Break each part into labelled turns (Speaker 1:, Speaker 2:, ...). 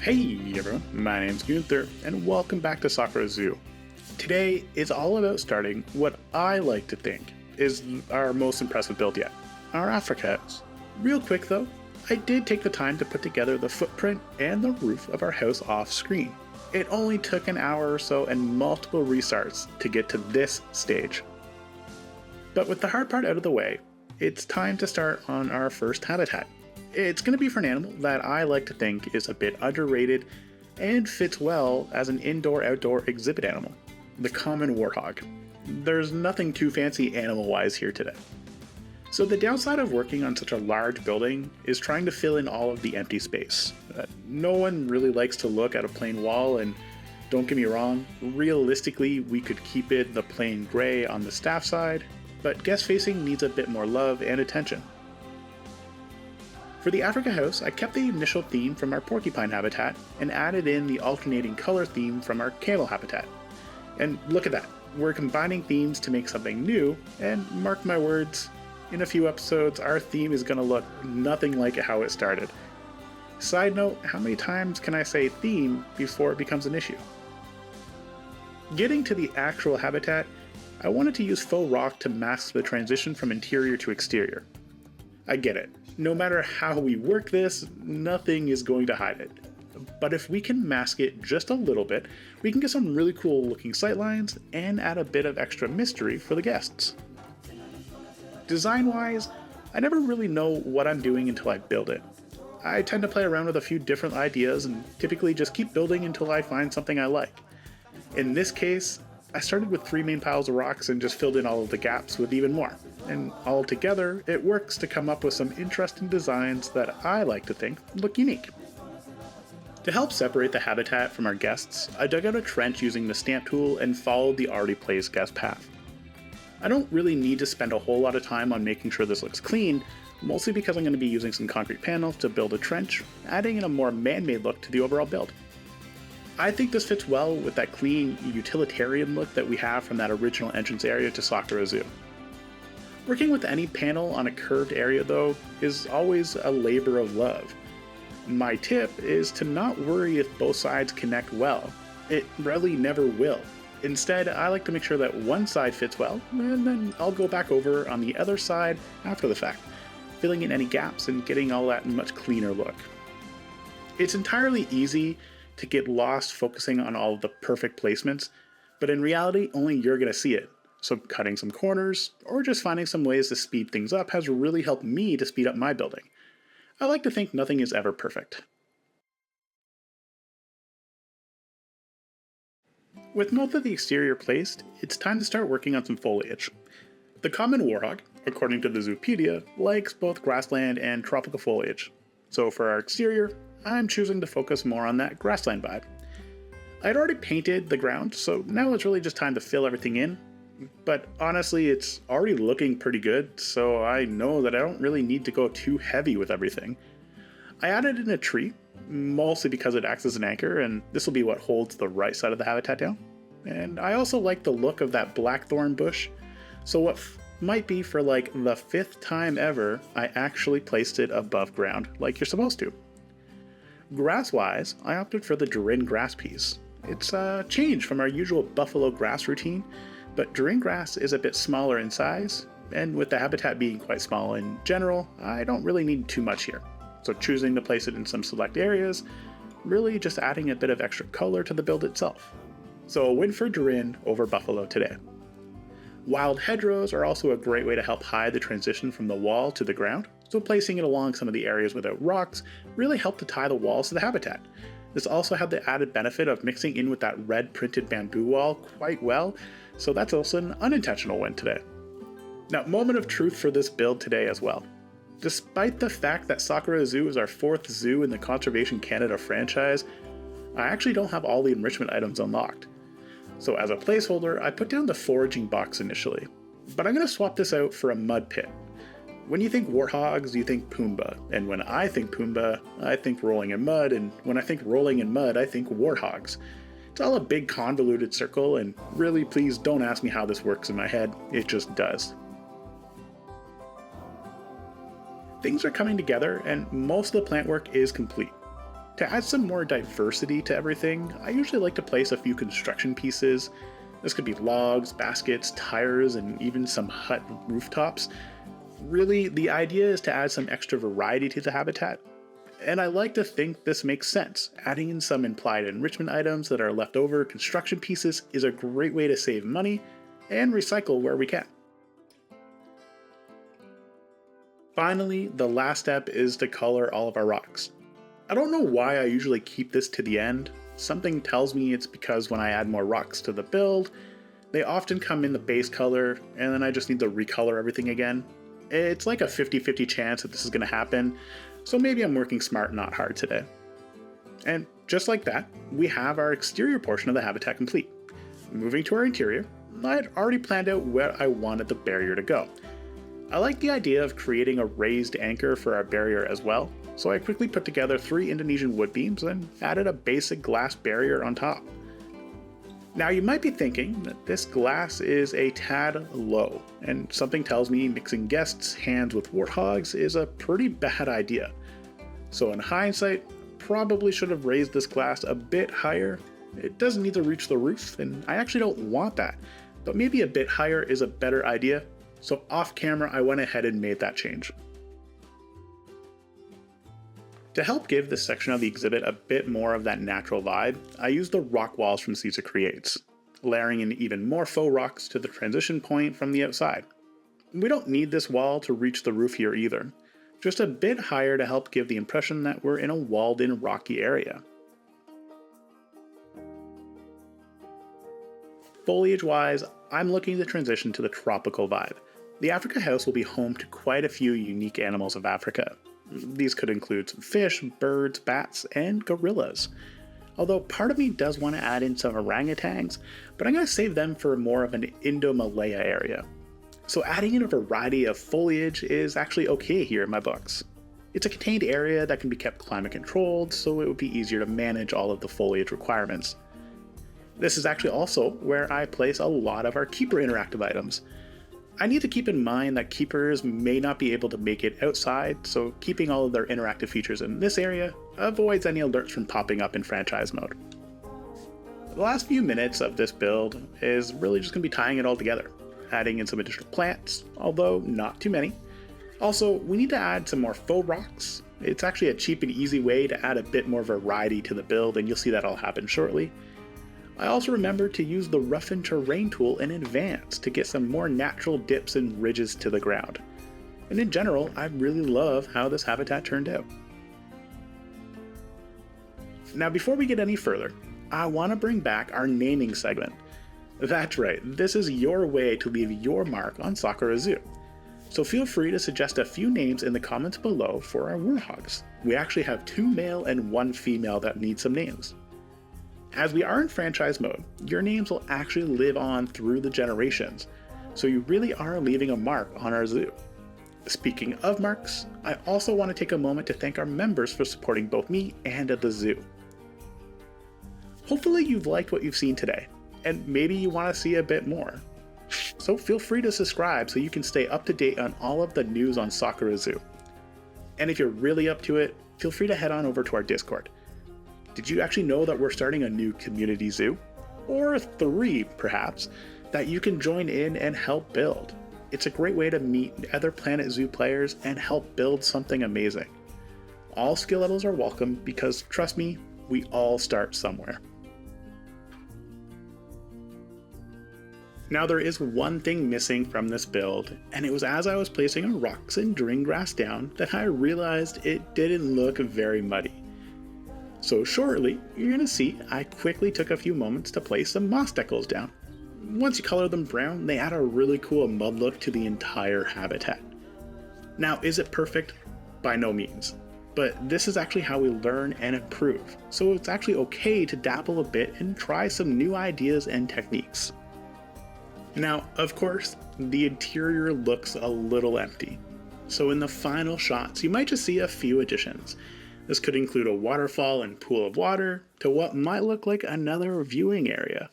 Speaker 1: Hey everyone, my name's Gunther, and welcome back to Sakura Zoo. Today is all about starting what I like to think is our most impressive build yet, our Africa house. Real quick though, I did take the time to put together the footprint and the roof of our house off screen. It only took an hour or so and multiple restarts to get to this stage. But with the hard part out of the way, it's time to start on our first habitat. It's going to be for an animal that I like to think is a bit underrated and fits well as an indoor-outdoor exhibit animal, the common warthog. There's nothing too fancy animal-wise here today. So the downside of working on such a large building is trying to fill in all of the empty space. No one really likes to look at a plain wall, and don't get me wrong, realistically we could keep it the plain gray on the staff side, but guest-facing needs a bit more love and attention. For the Africa house, I kept the initial theme from our porcupine habitat and added in the alternating color theme from our camel habitat. And look at that, we're combining themes to make something new, and mark my words, in a few episodes our theme is going to look nothing like how it started. Side note, how many times can I say theme before it becomes an issue? Getting to the actual habitat, I wanted to use faux rock to mask the transition from interior to exterior. I get it. No matter how we work this, nothing is going to hide it. But if we can mask it just a little bit, we can get some really cool looking sightlines and add a bit of extra mystery for the guests. Design-wise, I never really know what I'm doing until I build it. I tend to play around with a few different ideas and typically just keep building until I find something I like. In this case, I started with 3 main piles of rocks and just filled in all of the gaps with even more. And all together, it works to come up with some interesting designs that I like to think look unique. To help separate the habitat from our guests, I dug out a trench using the stamp tool and followed the already placed guest path. I don't really need to spend a whole lot of time on making sure this looks clean, mostly because I'm going to be using some concrete panels to build a trench, adding in a more man-made look to the overall build. I think this fits well with that clean, utilitarian look that we have from that original entrance area to Sakura Zoo. Working with any panel on a curved area though is always a labor of love. My tip is to not worry if both sides connect well. It really never will. Instead, I like to make sure that one side fits well, and then I'll go back over on the other side after the fact, filling in any gaps and getting all that much cleaner look. It's entirely easy to get lost focusing on all of the perfect placements, but in reality, only you're going to see it. So cutting some corners, or just finding some ways to speed things up has really helped me to speed up my building. I like to think nothing is ever perfect. With most of the exterior placed, it's time to start working on some foliage. The common warthog, according to the Zoopedia, likes both grassland and tropical foliage. So for our exterior, I'm choosing to focus more on that grassland vibe. I'd already painted the ground, so now it's really just time to fill everything in. But honestly, it's already looking pretty good, so I know that I don't really need to go too heavy with everything. I added in a tree, mostly because it acts as an anchor, and this will be what holds the right side of the habitat down. And I also like the look of that blackthorn bush, so what might be for like the 5th time ever, I actually placed it above ground, like you're supposed to. Grass-wise, I opted for the Durin grass piece. It's a change from our usual buffalo grass routine, but Durin grass is a bit smaller in size, and with the habitat being quite small in general, I don't really need too much here. So choosing to place it in some select areas, really just adding a bit of extra color to the build itself. So a win for Durin over buffalo today. Wild hedgerows are also a great way to help hide the transition from the wall to the ground, so placing it along some of the areas without rocks really helped to tie the walls to the habitat. This also had the added benefit of mixing in with that red printed bamboo wall quite well, so that's also an unintentional win today. Now, moment of truth for this build today as well. Despite the fact that Sakura Zoo is our 4th zoo in the Conservation Canada franchise, I actually don't have all the enrichment items unlocked. So as a placeholder, I put down the foraging box initially, but I'm going to swap this out for a mud pit. When you think warthogs, you think Pumbaa, and when I think Pumbaa, I think rolling in mud, and when I think rolling in mud, I think warthogs. It's all a big convoluted circle, and really please don't ask me how this works in my head, it just does. Things are coming together, and most of the plant work is complete. To add some more diversity to everything, I usually like to place a few construction pieces. This could be logs, baskets, tires, and even some hut rooftops. Really, the idea is to add some extra variety to the habitat. And I like to think this makes sense. Adding in some implied enrichment items that are leftover construction pieces is a great way to save money and recycle where we can. Finally, the last step is to color all of our rocks. I don't know why I usually keep this to the end. Something tells me it's because when I add more rocks to the build, they often come in the base color and then I just need to recolor everything again. It's like a 50-50 chance that this is going to happen, so maybe I'm working smart, not hard today. And just like that, we have our exterior portion of the habitat complete. Moving to our interior, I had already planned out where I wanted the barrier to go. I like the idea of creating a raised anchor for our barrier as well, so I quickly put together 3 Indonesian wood beams and added a basic glass barrier on top. Now you might be thinking that this glass is a tad low, and something tells me mixing guests' hands with warthogs is a pretty bad idea. So in hindsight, probably should have raised this glass a bit higher. It doesn't need to reach the roof, and I actually don't want that, but maybe a bit higher is a better idea, so off camera I went ahead and made that change. To help give this section of the exhibit a bit more of that natural vibe, I used the rock walls from Caesar Creates, layering in even more faux rocks to the transition point from the outside. We don't need this wall to reach the roof here either, just a bit higher to help give the impression that we're in a walled-in rocky area. Foliage-wise, I'm looking to transition to the tropical vibe. The Africa house will be home to quite a few unique animals of Africa. These could include some fish, birds, bats, and gorillas. Although part of me does want to add in some orangutans, but I'm going to save them for more of an Indo-Malaya area. So adding in a variety of foliage is actually okay here in my books. It's a contained area that can be kept climate controlled, so it would be easier to manage all of the foliage requirements. This is actually also where I place a lot of our keeper interactive items. I need to keep in mind that keepers may not be able to make it outside, so keeping all of their interactive features in this area avoids any alerts from popping up in franchise mode. The last few minutes of this build is really just going to be tying it all together, adding in some additional plants, although not too many. Also, we need to add some more faux rocks. It's actually a cheap and easy way to add a bit more variety to the build, and you'll see that all happen shortly. I also remembered to use the roughen terrain tool in advance to get some more natural dips and ridges to the ground. And in general, I really love how this habitat turned out. Now before we get any further, I want to bring back our naming segment. That's right, this is your way to leave your mark on Sakura Zoo. So feel free to suggest a few names in the comments below for our warthogs. We actually have 2 male and 1 female that need some names. As we are in franchise mode, your names will actually live on through the generations, so you really are leaving a mark on our zoo. Speaking of marks, I also want to take a moment to thank our members for supporting both me and the zoo. Hopefully you've liked what you've seen today, and maybe you want to see a bit more. So feel free to subscribe so you can stay up to date on all of the news on Sakura Zoo. And if you're really up to it, feel free to head on over to our Discord. Did you actually know that we're starting a new community zoo? Or 3, perhaps, that you can join in and help build. It's a great way to meet other Planet Zoo players and help build something amazing. All skill levels are welcome because, trust me, we all start somewhere. Now there is one thing missing from this build, and it was as I was placing our rocks and drain grass down that I realized it didn't look very muddy. So shortly, you're going to see I quickly took a few moments to place some moss decals down. Once you color them brown, they add a really cool mud look to the entire habitat. Now, is it perfect? By no means. But this is actually how we learn and improve, so it's actually okay to dabble a bit and try some new ideas and techniques. Now, of course, the interior looks a little empty. So in the final shots, you might just see a few additions. This could include a waterfall and pool of water to what might look like another viewing area.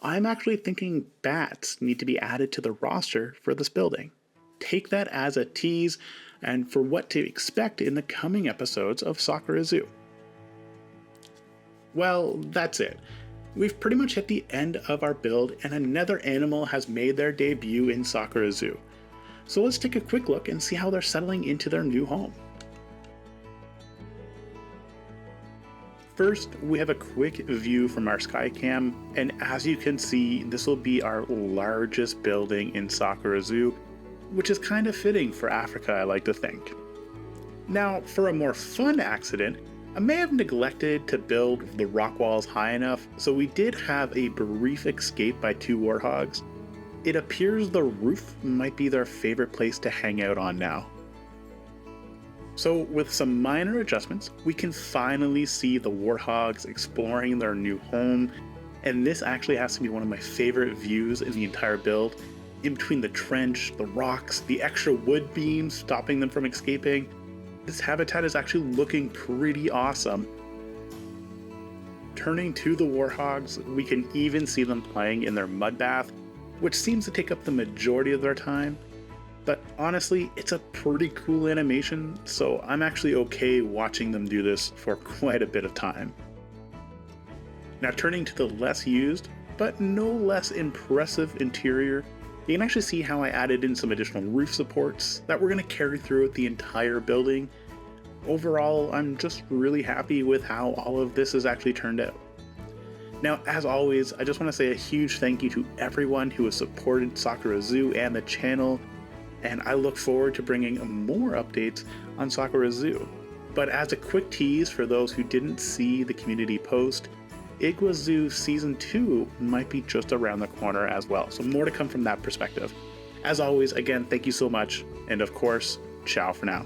Speaker 1: I'm actually thinking bats need to be added to the roster for this building. Take that as a tease and for what to expect in the coming episodes of Sakura Zoo. Well, that's it. We've pretty much hit the end of our build, and another animal has made their debut in Sakura Zoo. So let's take a quick look and see how they're settling into their new home. First, we have a quick view from our Skycam, and as you can see, this will be our largest building in Sakura Zoo, which is kind of fitting for Africa, I like to think. Now, for a more fun accident, I may have neglected to build the rock walls high enough, so we did have a brief escape by two warthogs. It appears the roof might be their favorite place to hang out on now. So with some minor adjustments, we can finally see the warthogs exploring their new home, and this actually has to be one of my favorite views in the entire build. In between the trench, the rocks, the extra wood beams stopping them from escaping, this habitat is actually looking pretty awesome. Turning to the warthogs, we can even see them playing in their mud bath, which seems to take up the majority of their time. But honestly, it's a pretty cool animation, so I'm actually okay watching them do this for quite a bit of time. Now turning to the less used, but no less impressive interior, you can actually see how I added in some additional roof supports that we're going to carry throughout the entire building. Overall, I'm just really happy with how all of this has actually turned out. Now, as always, I just want to say a huge thank you to everyone who has supported Sakura Zoo and the channel, and I look forward to bringing more updates on Sakura Zoo. But as a quick tease for those who didn't see the community post, Igwa Zoo Season 2 might be just around the corner as well, so more to come from that perspective. As always, again, thank you so much, and of course, ciao for now.